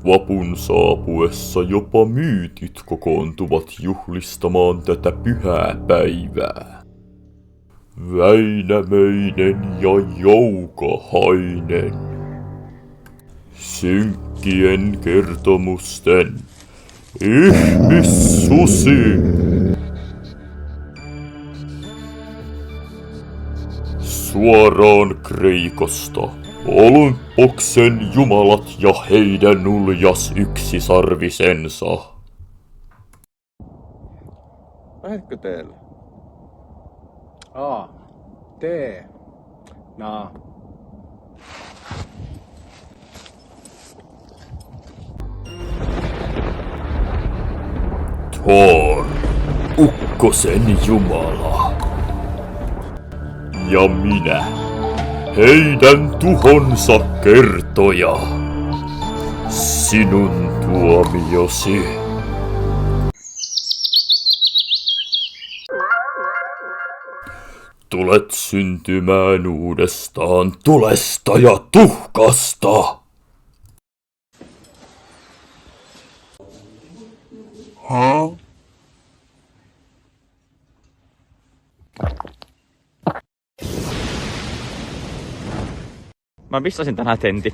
Vapun saapuessa jopa myytit kokoontuvat juhlistamaan tätä pyhää päivää. Väinämöinen ja Joukahainen. Synkkien kertomusten ihmissusi. Suoraan Kreikosta. Olymppoksen jumalat ja heidän uljas yksisarvisensa. Lähdetkö teille? Tee. Naa. Thor, ukkosen jumala. Ja minä, heidän tuhonsa kertoja. Sinun tuomiosi. Tulet syntymään uudestaan tulesta ja tuhkasta. Mä missasin tänään tentin.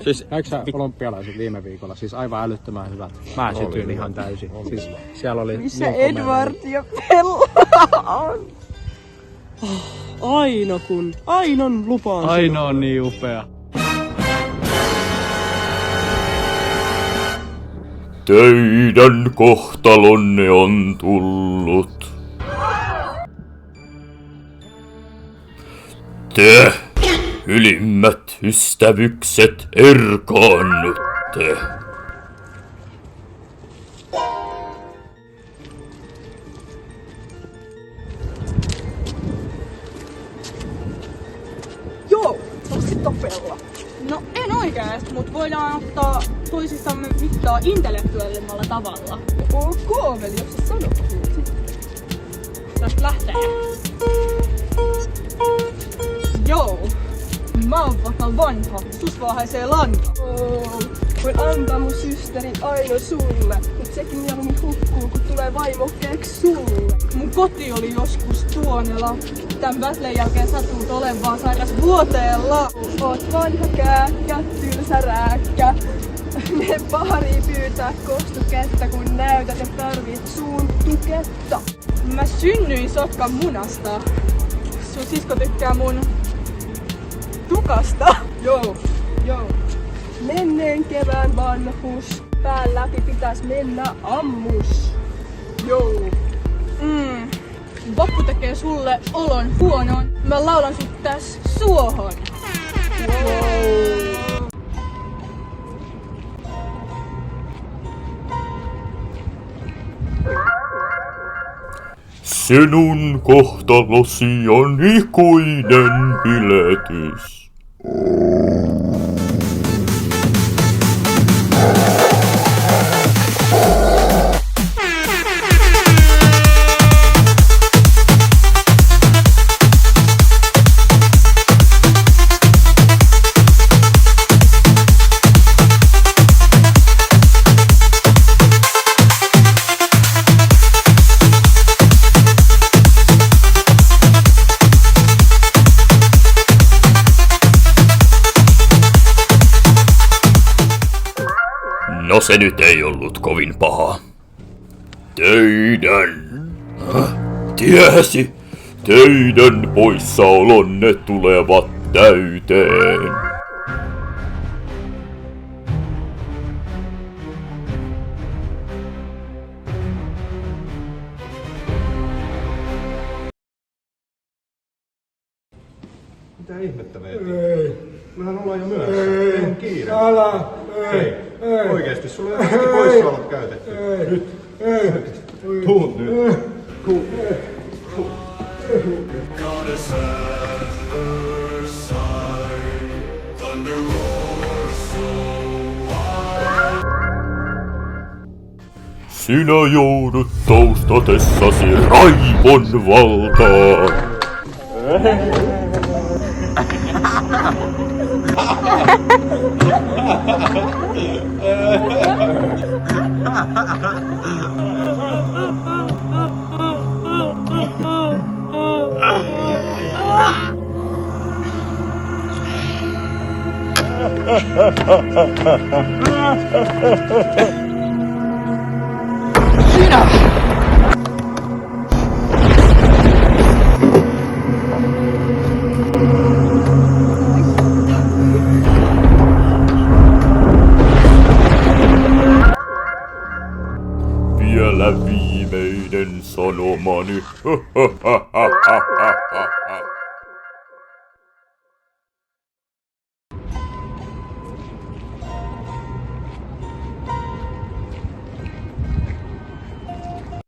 Siis Näitkö sä olympialaiset viime viikolla? Siis aivan älyttömän hyvät. Mä sytyin ihan täysin. Siis siellä oli missä niin Edward ja Bella on? Ainon lupaan. Aino on niin upea. Teidän kohtalonne on tullut. Te, ylimmät ystävykset, erkaannutte. Joo, tosi topella. No en oikeesti, mut voidaan ottaa toisissamme mittaa intellektuellisemmalla tavalla. Ok, veli, jos sä sanot niin. Tästä lähtee. Joo, mä oon vasta vanha, sus vaan haisee lanta. Voin antaa mun systeri Aino sulle, mut sekin mieluummin hukkuu, kun tulee vaimokkeeksi sulle. Mun koti oli joskus Tuonela. Tän väslen jälkeen sä tuut olevaan sairas vuoteella. Oot vanha kääkkä, tylsä rääkkä. Ne baariin pyytää kostuketta, kun näytät, että tarvit suun tuketta. Mä synnyin sotkan munasta. Sun sisko tykkää mun tukasta. Joo. Menneen kevään vanhus, pään läpi pitäis mennä ammus. Joo. Vappu tekee sulle olon huonon. Mä laulan sut täs suohon. Sinun kohtalosi on ikuinen piletys. No se nyt ei ollut kovin paha. Teidän poissaolonne tulevat täyteen. Mitä ihmettä veetiin? Ei. Mehän ollaan jo myöhässä. Ei on kiire. Älä! Ei. Oikeesti, sulla on kaikki poissaolot käytetty. Ei. Nyt. Ei. Tuut nyt. Sinä joudut toustatessasi raivon valtaan. Vielä viimeinen sanomani.